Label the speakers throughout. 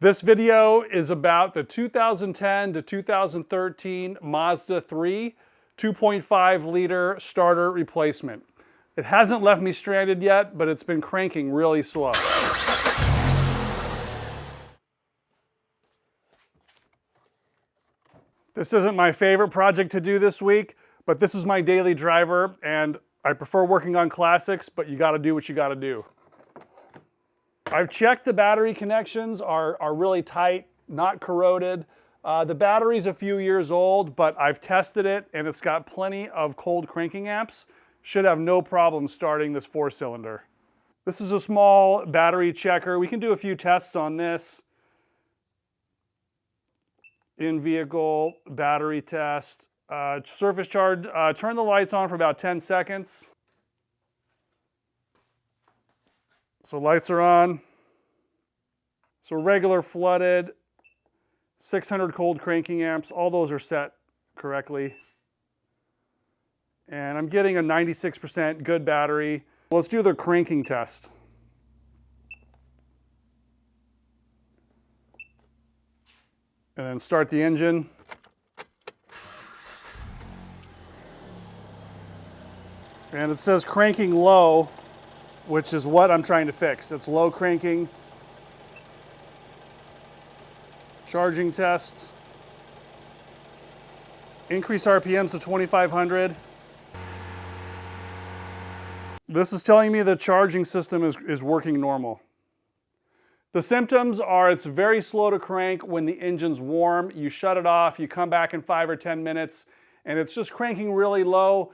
Speaker 1: This video is about the 2010 to 2013 Mazda 3 2.5 liter starter replacement. It hasn't left me stranded yet, but it's been cranking really slow. This isn't my favorite project to do this week, but this is my daily driver, and I prefer working on classics, but you gotta do what you gotta do. I've checked the battery connections are really tight, not corroded. The battery's a few years old, but I've tested it and it's got plenty of cold cranking amps. Should have no problem starting this 4-cylinder. This is a small battery checker. We can do a few tests on this. In-vehicle battery test. Surface charge, turn the lights on for about 10 seconds. So lights are on. So regular flooded, 600 cold cranking amps, all those are set correctly. And I'm getting a 96% good battery. Let's do the cranking test. And then start the engine. And it says cranking low, which is what I'm trying to fix. It's low cranking. Charging test. Increase RPMs to 2,500. This is telling me the charging system is working normal. The symptoms are it's very slow to crank when the engine's warm. You shut it off, you come back in 5 or 10 minutes, and it's just cranking really low.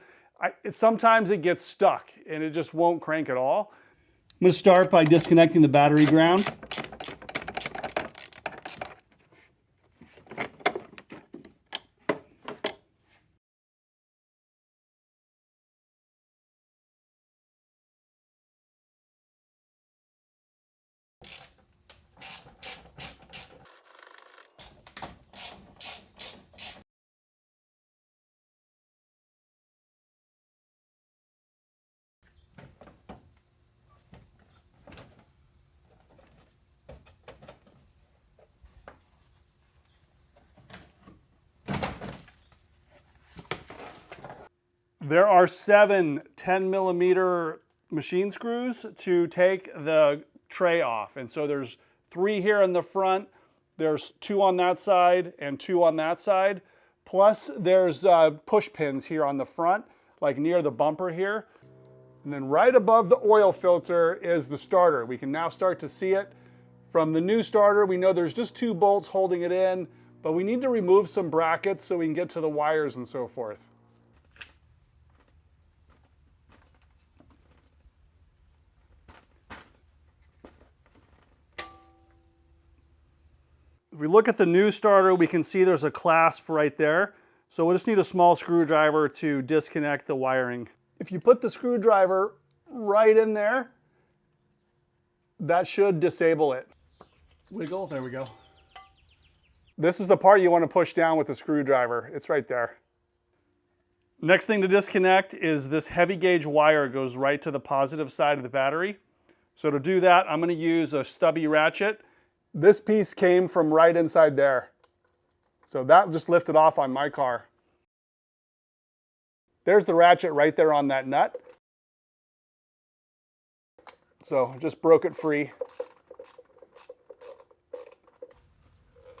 Speaker 1: Sometimes it gets stuck and it just won't crank at all. I'm going to start by disconnecting the battery ground. There are 7 10mm machine screws to take the tray off. And so there's 3 here in the front, there's 2 on that side and 2 on that side. Plus there's push pins here on the front, like near the bumper here. And then right above the oil filter is the starter. We can now start to see it. From the new starter, we know there's just 2 bolts holding it in, but we need to remove some brackets so we can get to the wires and so forth. If we look at the new starter, we can see there's a clasp right there. So we'll just need a small screwdriver to disconnect the wiring. If you put the screwdriver right in there, that should disable it. Wiggle, there we go. This is the part you want to push down with the screwdriver. It's right there. Next thing to disconnect is this heavy gauge wire goes right to the positive side of the battery. So to do that, I'm going to use a stubby ratchet. This piece came from right inside there. So that just lifted off on my car. There's the ratchet right there on that nut. So just broke it free.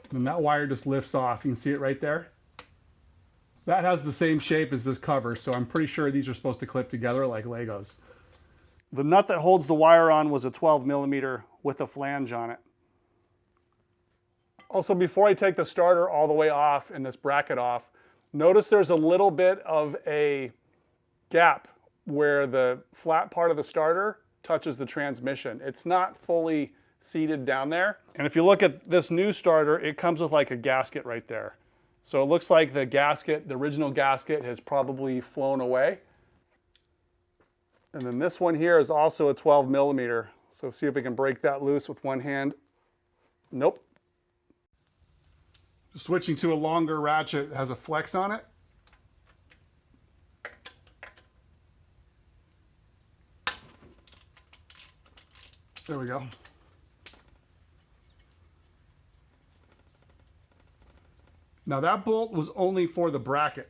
Speaker 1: And that wire just lifts off. You can see it right there. That has the same shape as this cover, so I'm pretty sure these are supposed to clip together like Legos. The nut that holds the wire on was a 12mm with a flange on it. Also, before I take the starter all the way off and this bracket off, notice there's a little bit of a gap where the flat part of the starter touches the transmission. It's not fully seated down there. And if you look at this new starter, it comes with like a gasket right there. So it looks like the gasket, the original gasket, has probably flown away. And then this one here is also a 12mm. So see if we can break that loose with one hand. Nope. Switching to a longer ratchet has a flex on it. There we go. Now that bolt was only for the bracket.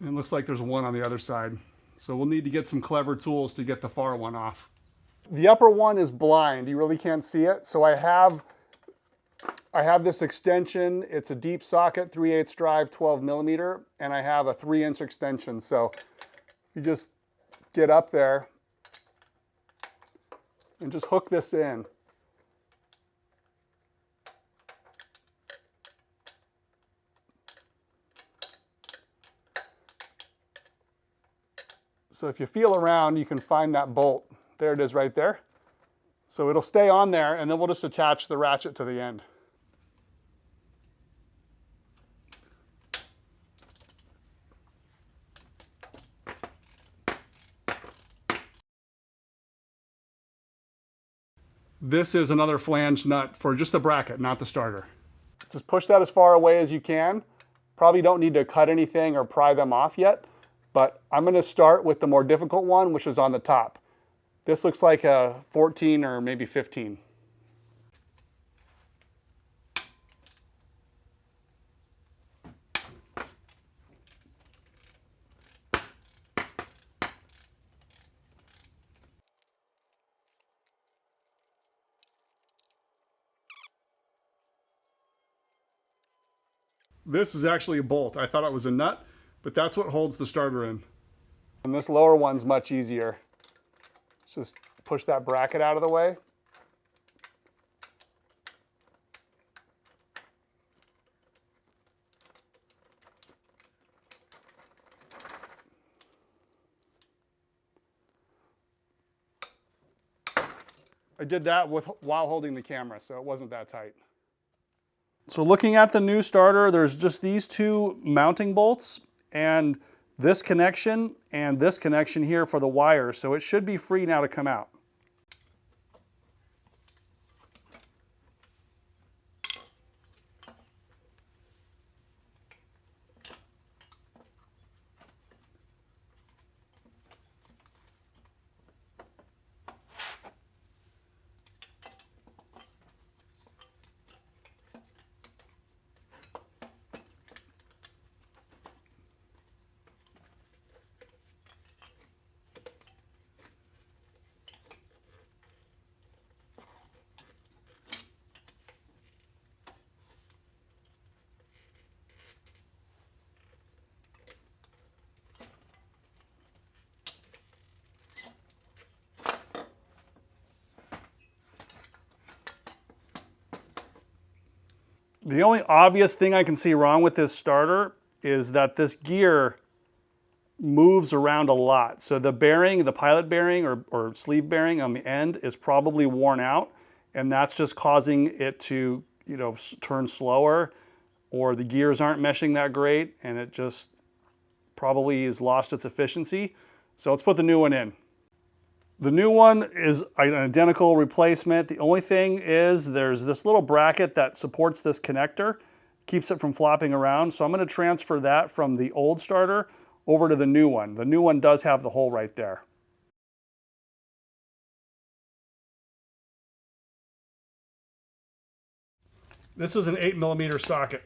Speaker 1: And it looks like there's one on the other side. So we'll need to get some clever tools to get the far one off. The upper one is blind. You really can't see it. So I have this extension. It's a deep socket, 3/8 drive, 12 millimeter, and I have a 3-inch extension. So you just get up there and just hook this in. So if you feel around, you can find that bolt. There it is right there. So it'll stay on there, and then we'll just attach the ratchet to the end. This is another flange nut for just the bracket, not the starter. Just push that as far away as you can. Probably don't need to cut anything or pry them off yet, but I'm going to start with the more difficult one, which is on the top. This looks like a 14 or maybe 15. This is actually a bolt. I thought it was a nut, but that's what holds the starter in. And this lower one's much easier. Just push that bracket out of the way. I did that while holding the camera, so it wasn't that tight. So looking at the new starter, there's just these two mounting bolts and this connection here for the wire. So it should be free now to come out. The only obvious thing I can see wrong with this starter is that this gear moves around a lot. So the bearing, the pilot bearing or sleeve bearing on the end is probably worn out, and that's just causing it to, turn slower, or the gears aren't meshing that great and it just probably has lost its efficiency. So let's put the new one in. The new one is an identical replacement. The only thing is there's this little bracket that supports this connector, keeps it from flopping around. So I'm going to transfer that from the old starter over to the new one. The new one does have the hole right there. This is an 8mm socket.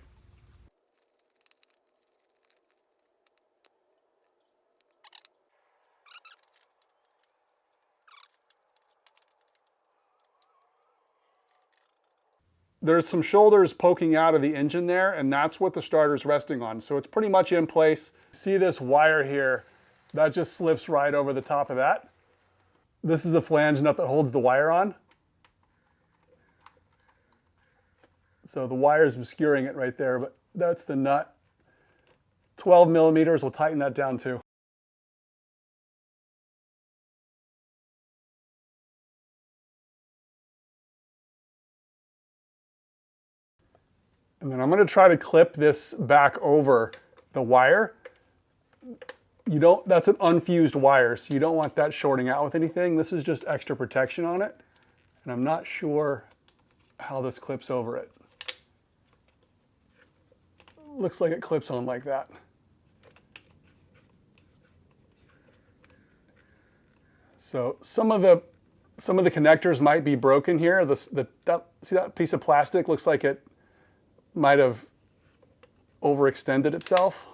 Speaker 1: There's some shoulders poking out of the engine there, and that's what the starter's resting on. So it's pretty much in place. See this wire here? That just slips right over the top of that. This is the flange nut that holds the wire on. So the wire is obscuring it right there, but that's the nut. 12mm will tighten that down too. And then I'm going to try to clip this back over the wire. That's an unfused wire, so you don't want that shorting out with anything. This is just extra protection on it. And I'm not sure how this clips over it. Looks like it clips on like that. So some of the Some of the connectors might be broken here. See that piece of plastic? Looks like it might have overextended itself.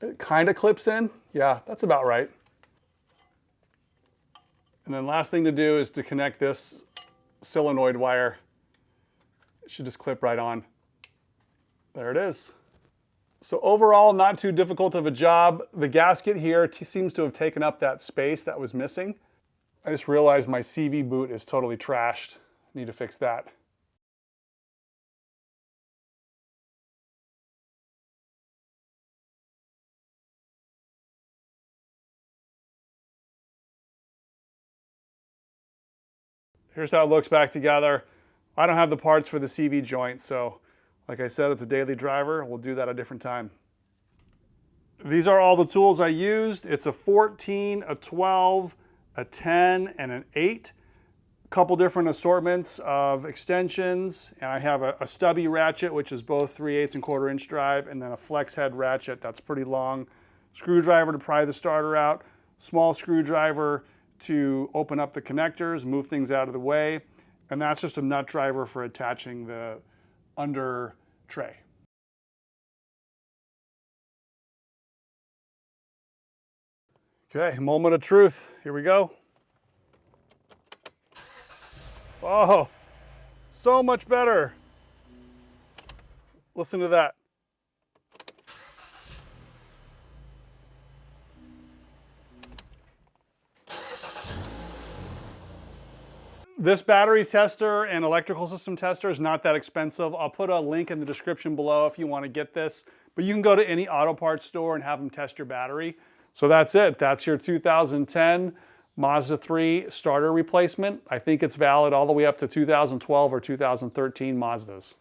Speaker 1: It kind of clips in. Yeah, that's about right. And then last thing to do is to connect this solenoid wire. It should just clip right on. There it is. So overall, not too difficult of a job. The gasket here seems to have taken up that space that was missing. I just realized my CV boot is totally trashed. Need to fix that. Here's how it looks back together. I don't have the parts for the CV joint, so like I said, it's a daily driver. We'll do that at a different time. These are all the tools I used. It's a 14, a 12, a 10, and an 8. A couple different assortments of extensions. And I have a stubby ratchet, which is both 3/8 and 1/4 inch drive, and then a flex head ratchet that's pretty long. Screwdriver to pry the starter out. Small screwdriver to open up the connectors, move things out of the way. And that's just a nut driver for attaching the under tray. Okay, moment of truth. Here we go. Oh, so much better. Listen to that. This battery tester and electrical system tester is not that expensive. I'll put a link in the description below if you want to get this, but you can go to any auto parts store and have them test your battery. So that's it. That's your 2010 Mazda 3 starter replacement. I think it's valid all the way up to 2012 or 2013 Mazdas.